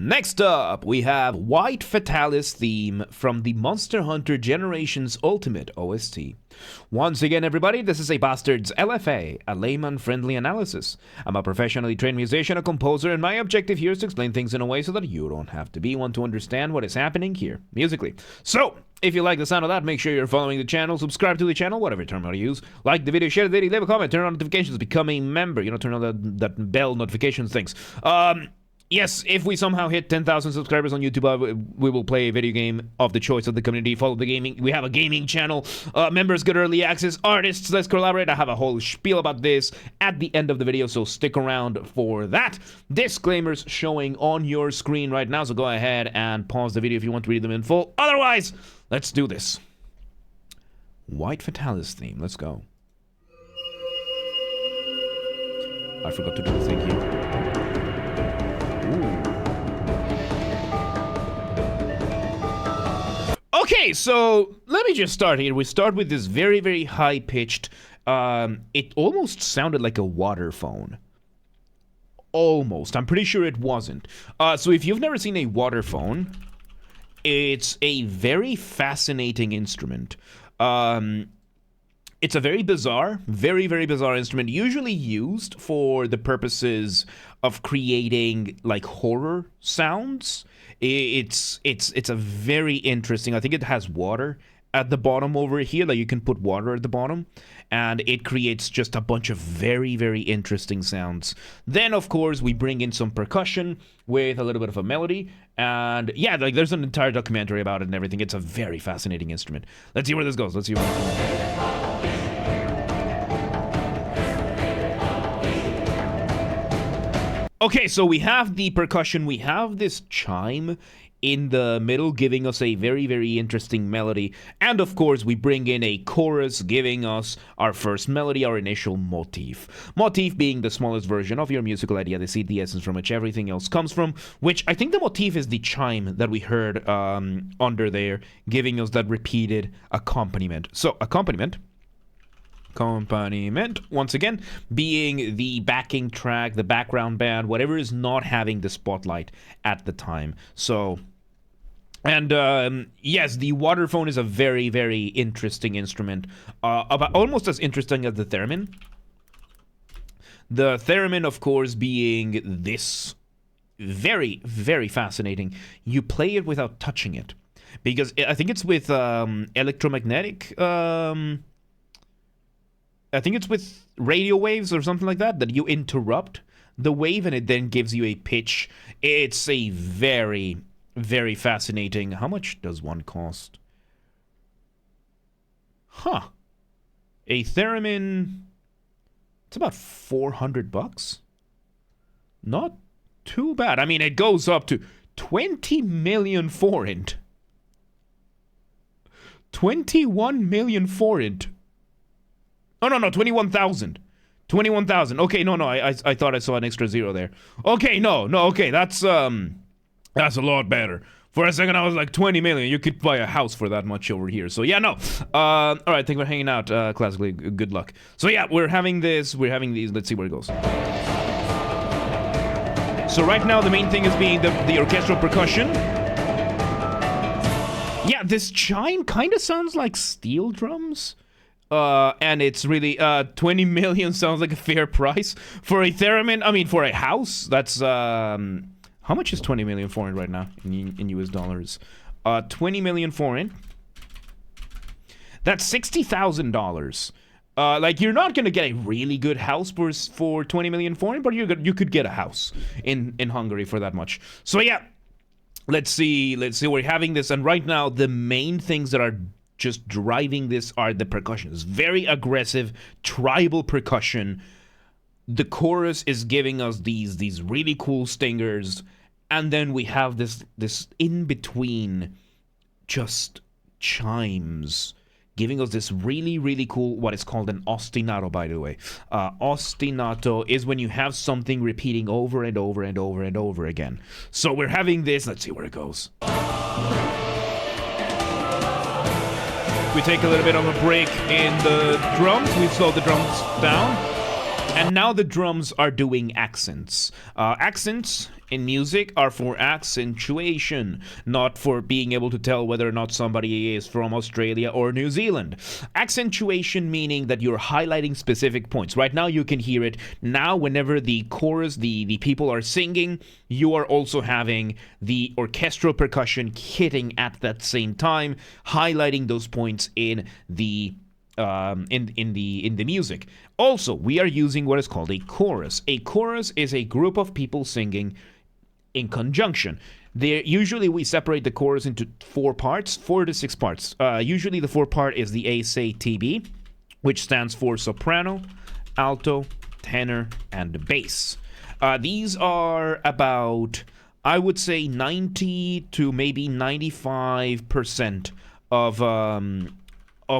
Next up, we have White Fatalis theme from the Monster Hunter Generations Ultimate OST. Once again, everybody, this is a Basterd's LFA, a layman-friendly analysis. I'm a professionally trained musician, a composer, and my objective here is to explain things in a way so that you don't have to be one to understand what is happening here, musically. So, if you like the sound of that, make sure you're following the channel, subscribe to the channel, whatever term you use, like the video, share the video, leave a comment, turn on notifications, become a member, turn on that bell notifications things. Yes, if we somehow hit 10,000 subscribers on YouTube, we will play a video game of the choice of the community. Follow the gaming. We have a gaming channel. Members get early access. Artists, let's collaborate. I have a whole spiel about this at the end of the video, so stick around for that. Disclaimers showing on your screen right now, so go ahead and pause the video if you want to read them in full. Otherwise, let's do this. White Fatalis theme. Let's go. I forgot to do the thing here. Okay, so let me just start here. We start with this very, very high-pitched, it almost sounded like a water phone. Almost. I'm pretty sure it wasn't. So if you've never seen a water phone, it's a very fascinating instrument. It's a very bizarre, very, very bizarre instrument, usually used for the purposes of creating, like, horror sounds. It's a very interesting, I think it has water at the bottom over here, like you can put water at the bottom, and it creates just a bunch of very, very interesting sounds. Then, of course, we bring in some percussion with a little bit of a melody, and yeah, like there's an entire documentary about it and everything. It's a very fascinating instrument. Let's see where this goes. Let's see where Okay, so we have the percussion, we have this chime in the middle giving us a very, very interesting melody, and of course we bring in a chorus giving us our first melody, our initial motif. Motif being the smallest version of your musical idea, the seed, the essence from which everything else comes from, which I think the motif is the chime that we heard under there, giving us that repeated accompaniment. So, accompaniment, once again, being the backing track, the background band, whatever is not having the spotlight at the time. So, and yes, the waterphone is a very, very interesting instrument, about almost as interesting as the theremin. The theremin, of course, being this very, very fascinating. You play it without touching it, because I think it's with electromagnetic. I think it's with radio waves or something like that, that you interrupt the wave and it then gives you a pitch. It's a very, very fascinating... How much does one cost? Huh. A theremin... It's about $400. Not too bad. I mean, it goes up to 20 million forint. 21 million forint. Oh, no, 21,000. 21,000. Okay, no, I thought I saw an extra zero there. Okay, okay, that's a lot better. For a second, I was like, 20 million. You could buy a house for that much over here. So, yeah, no. All right, thank you for hanging out, classically. Good luck. So, yeah, we're having these. Let's see where it goes. So, right now, the main thing is being the orchestral percussion. Yeah, this chime kind of sounds like steel drums. And it's really, 20 million sounds like a fair price for a theremin. I mean, for a house, that's, how much is 20 million forint right now in US dollars? 20 million forint. That's $60,000. Like, you're not gonna get a really good house for 20 million forint, but you could get a house in Hungary for that much. So yeah, let's see, we're having this, and right now, the main things that are just driving this are the percussion. It's very aggressive, tribal percussion. The chorus is giving us these really cool stingers, and then we have this in between just chimes giving us this really, really cool, what is called an ostinato, by the way. Ostinato is when you have something repeating over and over and over and over again. So we're having this, let's see where it goes. We take a little bit of a break in the drums. We slow the drums down. And now the drums are doing accents. Accents in music are for accentuation, not for being able to tell whether or not somebody is from Australia or New Zealand. Accentuation meaning that you're highlighting specific points. Right now you can hear it. Now whenever the chorus, the people are singing, you are also having the orchestral percussion hitting at that same time, highlighting those points in the music. Also, we are using what is called a chorus. A chorus is a group of people singing in conjunction. Usually we separate the chorus into 4 to 6 parts. Usually the 4 part is the ASATB, which stands for soprano, alto, tenor, and bass. These are about, I would say, 90 to maybe 95% of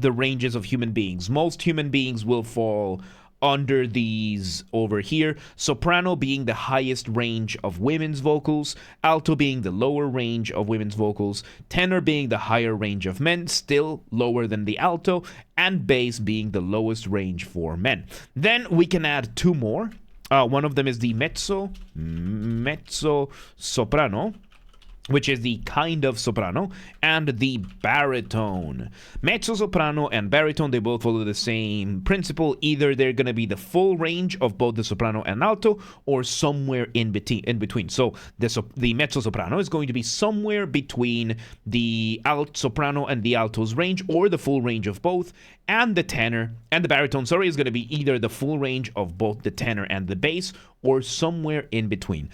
the ranges of human beings. Most human beings will fall under these over here. Soprano being the highest range of women's vocals, alto being the lower range of women's vocals, tenor being the higher range of men, still lower than the alto, and bass being the lowest range for men. Then we can add 2 more. One of them is the mezzo soprano, which is the kind of soprano, and the baritone. Mezzo-soprano and baritone, they both follow the same principle. Either they're going to be the full range of both the soprano and alto, or somewhere in between. So the mezzo-soprano is going to be somewhere between the soprano and the alto's range, or the full range of both, and the tenor, and the baritone, is going to be either the full range of both the tenor and the bass, or somewhere in between.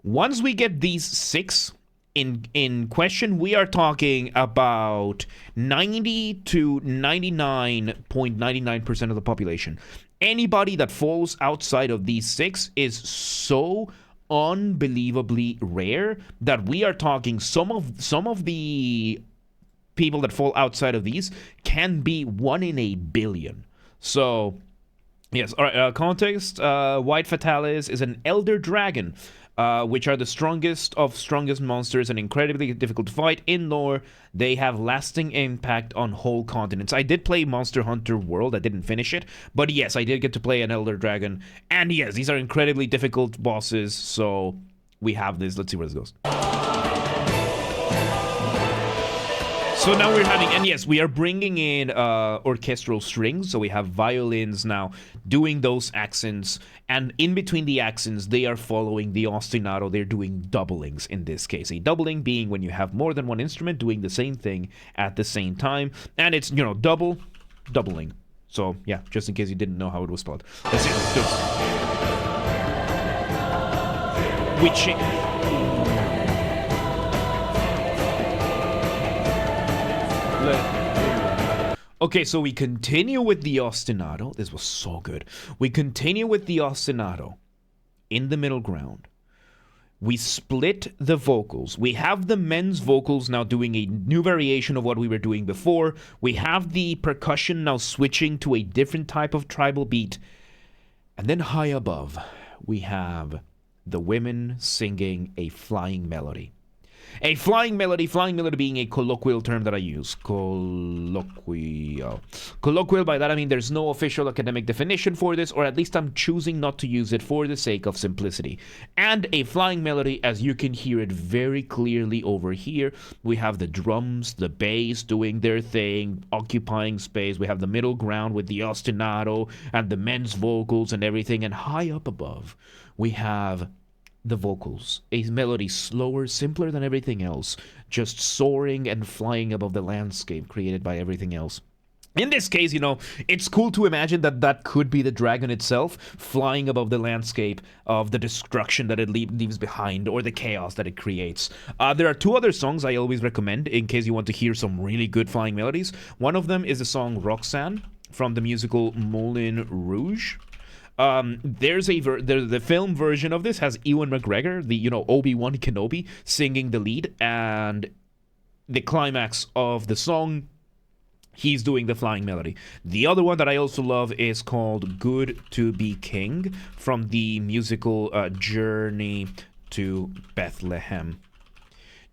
Once we get these 6 in question, we are talking about 90 to 99.99% of the population. Anybody that falls outside of these 6 is so unbelievably rare that we are talking some of the people that fall outside of these can be 1 in a billion. So yes, all right, context. White Fatalis is an elder dragon, which are the strongest monsters and incredibly difficult to fight. In lore, they have lasting impact on whole continents. I did play Monster Hunter World. I didn't finish it, but yes, I did get to play an elder dragon. And yes, these are incredibly difficult bosses, so we have this. Let's see where this goes. So now we're having, and yes, we are bringing in orchestral strings. So we have violins now doing those accents, and in between the accents, they are following the ostinato. They're doing doublings in this case. A doubling being when you have more than one instrument doing the same thing at the same time, and it's, doubling. So yeah, just in case you didn't know how it was spelled. Let's see. Okay, so we continue with the ostinato. This was so good. We continue with the ostinato in the middle ground. We split the vocals. We have the men's vocals now doing a new variation of what we were doing before. We have the percussion now switching to a different type of tribal beat. And then high above, we have the women singing a flying melody. A flying melody being a colloquial term that I use. Colloquial, by that I mean there's no official academic definition for this, or at least I'm choosing not to use it for the sake of simplicity. And a flying melody, as you can hear it very clearly over here, we have the drums, the bass doing their thing, occupying space. We have the middle ground with the ostinato and the men's vocals and everything. And high up above, we have the vocals, a melody slower, simpler than everything else, just soaring and flying above the landscape created by everything else. In this case, it's cool to imagine that could be the dragon itself flying above the landscape of the destruction that it leaves behind, or the chaos that it creates. There are 2 other songs I always recommend in case you want to hear some really good flying melodies. One of them is the song Roxanne from the musical Moulin Rouge. There's the film version of this has Ewan McGregor, the Obi-Wan Kenobi, singing the lead, and the climax of the song, he's doing the flying melody. The other one that I also love is called Good to Be King from the musical Journey to Bethlehem.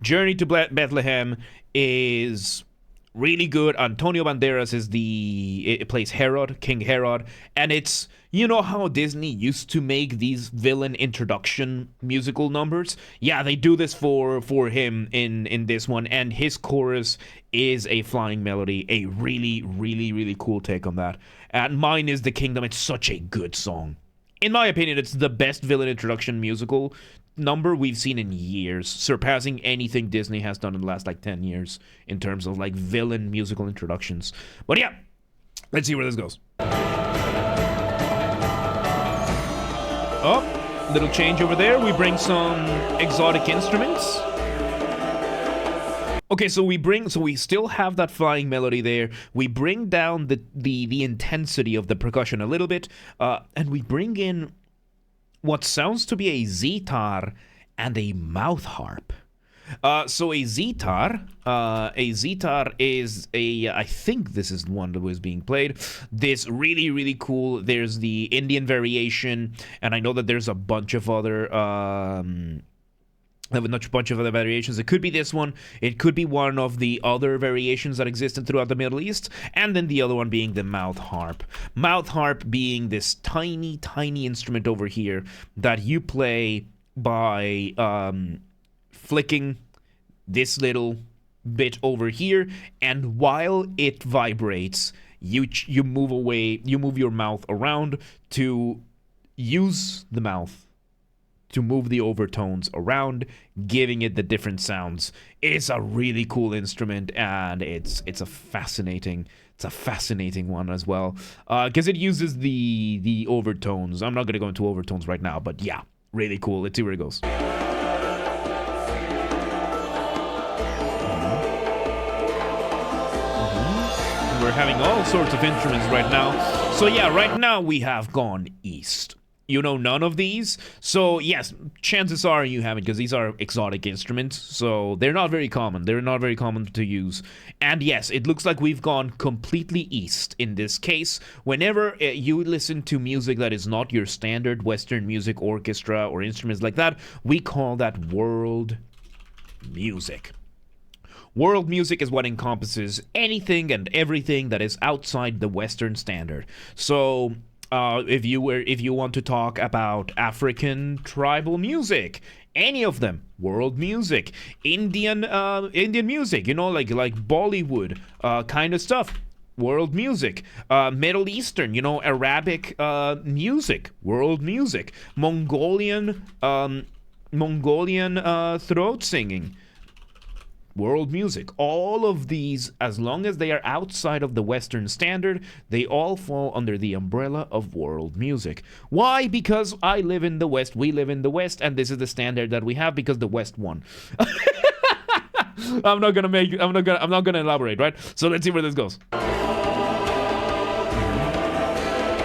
Journey to Bethlehem is really good. Antonio Banderas is it plays Herod, King Herod, and it's, you know how Disney used to make these villain introduction musical numbers? Yeah, they do this for him in this one, and his chorus is a flying melody, a really, really, really cool take on that. And Mine is the Kingdom. It's such a good song. In my opinion, it's the best villain introduction musical number we've seen in years, surpassing anything Disney has done in the last like 10 years in terms of like villain musical introductions. But yeah, let's see where this goes. Oh, little change over there. We bring some exotic instruments. Okay, so we still have that flying melody there. We bring down the intensity of the percussion a little bit, and we bring in what sounds to be a zithar and a mouth harp. So a zithar is I think this is one that was being played. This really, really cool. There's the Indian variation, and I know that there's a bunch of other variations. It could be this one. It could be one of the other variations that existed throughout the Middle East. And then the other one being the mouth harp. Mouth harp being this tiny, tiny instrument over here that you play by flicking this little bit over here. And while it vibrates, you move your mouth around to use the mouth to move the overtones around, giving it the different sounds. It's a really cool instrument, and it's a fascinating one as well, because it uses the overtones. I'm not gonna go into overtones right now, but yeah, really cool. Let's see where it goes. We're having all sorts of instruments right now. So yeah, right now we have gone east. You know none of these, so yes, chances are you haven't, because these are exotic instruments, so they're not very common. They're not very common to use. And yes, it looks like we've gone completely east in this case. Whenever you listen to music that is not your standard Western music orchestra or instruments like that, we call that world music. World music is what encompasses anything and everything that is outside the Western standard. So if you want to talk about African tribal music, any of them, world music, Indian music, you know, like Bollywood kind of stuff, world music, Middle Eastern, you know, Arabic music, world music, Mongolian throat singing, world music. All of these, as long as they are outside of the Western standard, they all fall under the umbrella of world music. Why? Because I live in the West, we live in the West, and this is the standard that we have because the West won. I'm not gonna elaborate, right? So let's see where this goes.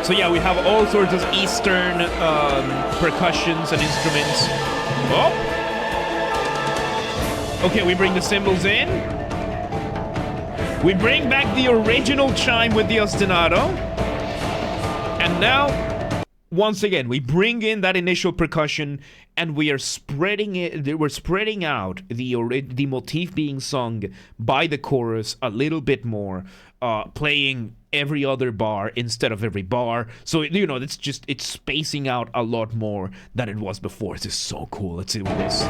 So yeah, we have all sorts of Eastern percussions and instruments. Oh! Okay, we bring the cymbals in. We bring back the original chime with the ostinato. And now, once again, we bring in that initial percussion, and we are spreading it. We're spreading out the motif being sung by the chorus a little bit more, playing every other bar instead of every bar. So, you know, it's spacing out a lot more than it was before. This is so cool. Let's see what this.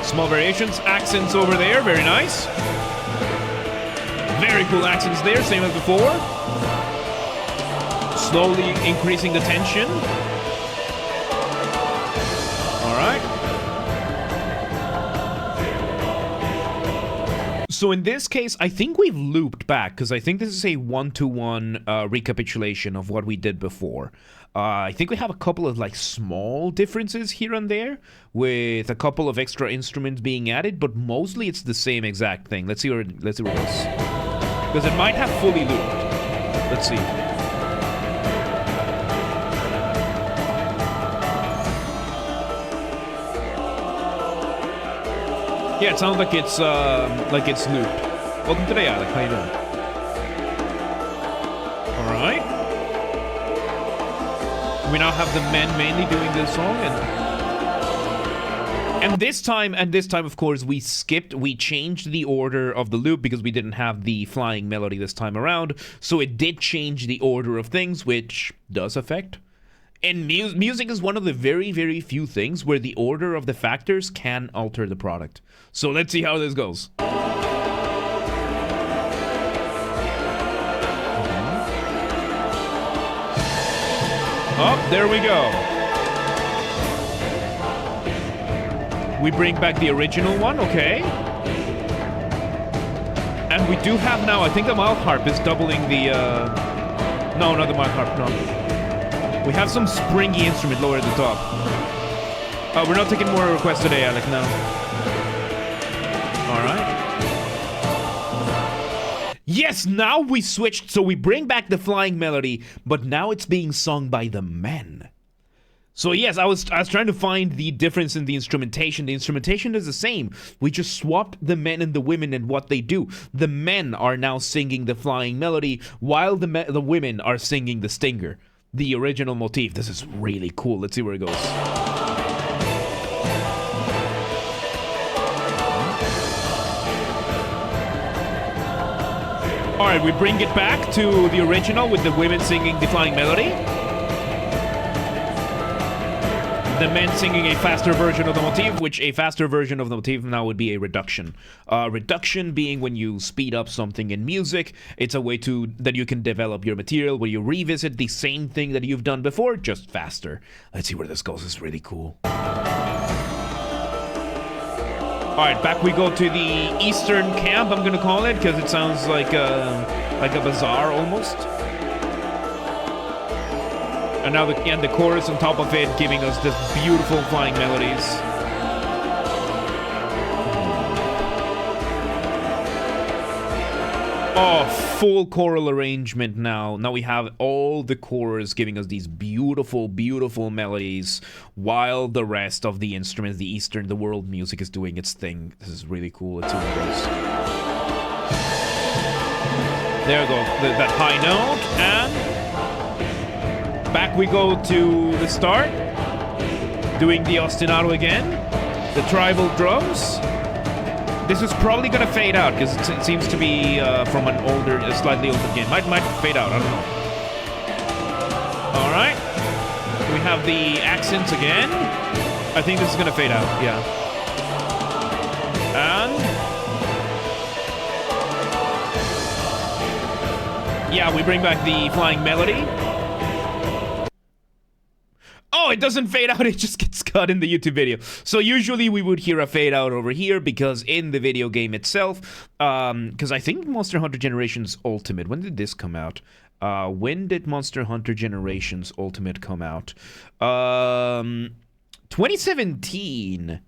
Small variations, accents over there, very nice. Very cool accents there, same as before. Slowly increasing the tension. Alright. So in this case, I think we've looped back, because I think this is a one-to-one recapitulation of what we did before. I think we have a couple of like small differences here and there, with a couple of extra instruments being added, but mostly it's the same exact thing. Let's see where it goes, because it might have fully looped. Let's see. Yeah, it sounds like it's looped. Welcome to the Alec. How you doing? All right. We now have the men mainly doing this song, and And this time, of course, we changed the order of the loop because we didn't have the flying melody this time around. So it did change the order of things, which does affect. And music is one of the very, very few things where the order of the factors can alter the product. So let's see how this goes. Oh, there we go. We bring back the original one, okay. And we do have now, I think the mild harp is doubling the, no, not the mild harp, no. We have some springy instrument lower at the top. We're not taking more requests today, Alec, no. Alright. Yes, now we switched, so we bring back the flying melody, but now it's being sung by the men. So yes, I was trying to find the difference in the instrumentation. The instrumentation is the same. We just swapped the men and the women and what they do. The men are now singing the flying melody, while the women are singing the stinger, the original motif. This is really cool. Let's see where it goes. All right, we bring it back to the original with the women singing the flying melody. The men singing a faster version of the motif, which a faster version of the motif now would be a reduction. Reduction being when you speed up something in music. It's a way that you can develop your material where you revisit the same thing that you've done before, just faster. Let's see where this goes. It's really cool. Alright, back we go to the Eastern camp, I'm gonna call it, because it sounds like a bazaar almost. And now the chorus on top of it, giving us this beautiful flying melodies. Oh, full choral arrangement now. Now we have all the chorus giving us these beautiful, beautiful melodies, while the rest of the instruments, the world music is doing its thing. This is really cool. Let's see what it goes. There we go. That high note, and back we go to the start, doing the ostinato again, the tribal drums. This is probably gonna fade out because it seems to be from a slightly older game. Might fade out, I don't know. All right, we have the accents again. I think this is gonna fade out, yeah. And yeah, we bring back the flying melody. Oh, it doesn't fade out, it just gets cut in the YouTube video. So usually we would hear a fade out over here because in the video game itself, because I think Monster Hunter Generations Ultimate, when did this come out? When did Monster Hunter Generations Ultimate come out? 2017.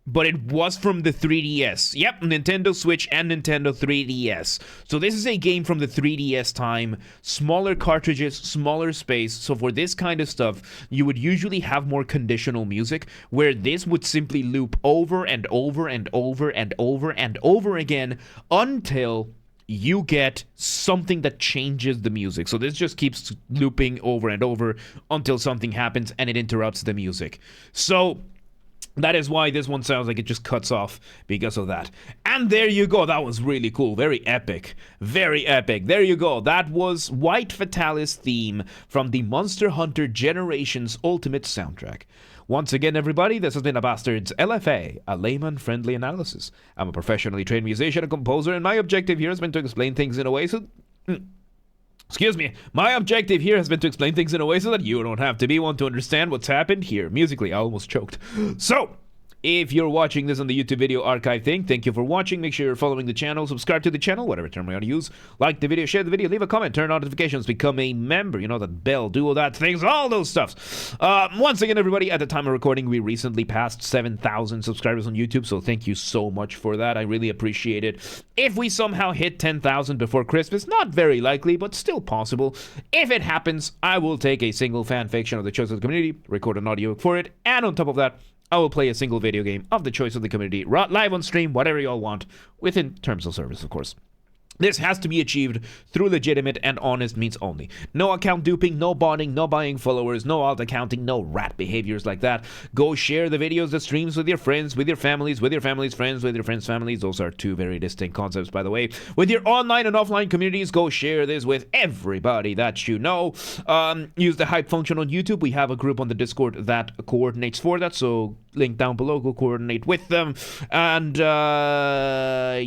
But it was from the 3DS. Yep, Nintendo Switch and Nintendo 3DS. So this is a game from the 3DS time. Smaller cartridges, smaller space. So for this kind of stuff, you would usually have more conditional music, where this would simply loop over and over and over and over and over again until you get something that changes the music. So this just keeps looping over and over until something happens and it interrupts the music. So that is why this one sounds like it just cuts off because of that. And there you go. That was really cool. Very epic. Very epic. There you go. That was White Fatalis theme from the Monster Hunter Generations Ultimate soundtrack. Once again, everybody, this has been a Basterd's LFA, a layman-friendly analysis. I'm a professionally trained musician and composer, and my objective here has been to explain things in a way so... Excuse me. My objective here has been to explain things in a way so that you don't have to be one to understand what's happened here. Musically, I almost choked. So, if you're watching this on the YouTube video archive thing, thank you for watching. Make sure you're following the channel, subscribe to the channel, whatever term we want to use. Like the video, share the video, leave a comment, turn on notifications, become a member. You know, that bell, do all that things, all those stuffs. Once again, everybody, at the time of recording, we recently passed 7,000 subscribers on YouTube, so thank you so much for that. I really appreciate it. If we somehow hit 10,000 before Christmas, not very likely, but still possible. If it happens, I will take a single fan fiction of the choice of the community, record an audio for it, and on top of that, I will play a single video game of the choice of the community, live on stream, whatever y'all want, within terms of service, of course. This has to be achieved through legitimate and honest means only. No account duping, no botting, no buying followers, no alt accounting, no rat behaviors like that. Go share the videos, the streams with your friends, with your families, with your family's friends, with your friends' families. Those are two very distinct concepts, by the way. With your online and offline communities, go share this with everybody that you know. Use the hype function on YouTube. We have a group on the Discord that coordinates for that, so link down below, go coordinate with them. And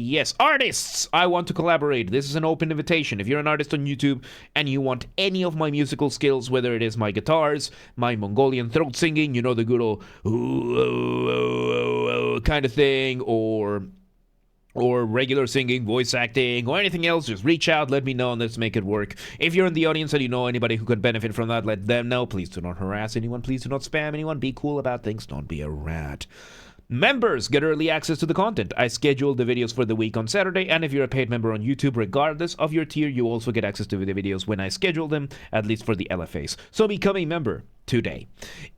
yes, artists, I want to collaborate. This is an open invitation. If you're an artist on YouTube and you want any of my musical skills, whether it is my guitars, my Mongolian throat singing, you know, the good old kind of thing, or regular singing, voice acting, or anything else, just reach out, let me know, and let's make it work. If you're in the audience and you know anybody who could benefit from that, let them know. Please do not harass anyone. Please do not spam anyone. Be cool about things. Don't be a rat. Members get early access to the content. I schedule the videos for the week on Saturday, and if you're a paid member on YouTube, regardless of your tier, you also get access to the videos when I schedule them, at least for the LFAs. So become a member today.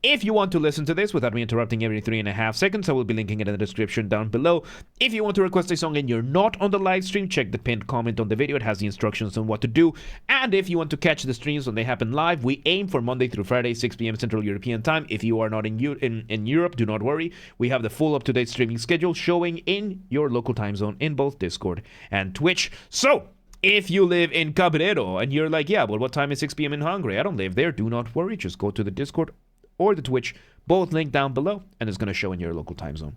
If you want to listen to this without me interrupting every 3.5 seconds, I will be linking it in the description down below. If you want to request a song and you're not on the live stream, check the pinned comment on the video. It has the instructions on what to do. And if you want to catch the streams when they happen live, we aim for Monday through Friday, 6 p.m. Central European Time. If you are not in Europe, do not worry. We have the full up-to-date streaming schedule showing in your local time zone in both Discord and Twitch. So, if you live in Cabrero and you're like, yeah, but what time is 6 p.m. in Hungary? I don't live there. Do not worry. Just go to the Discord or the Twitch. Both linked down below, and it's going to show in your local time zone.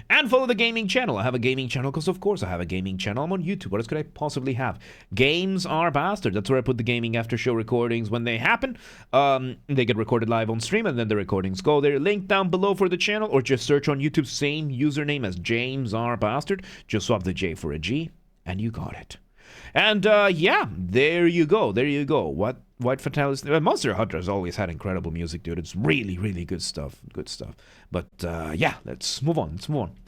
And follow the gaming channel. I have a gaming channel because, of course, I have a gaming channel. I'm on YouTube. What else could I possibly have? Games are Basterd. That's where I put the gaming after show recordings when they happen. They get recorded live on stream, and then the recordings go there. Link down below for the channel, or just search on YouTube, same username as James R. Basterd. Just swap the J for a G, and you got it. And yeah, there you go. There you go. White Fatalis. Monster Hunter has always had incredible music, dude. It's really, really good stuff. Good stuff. But yeah, let's move on.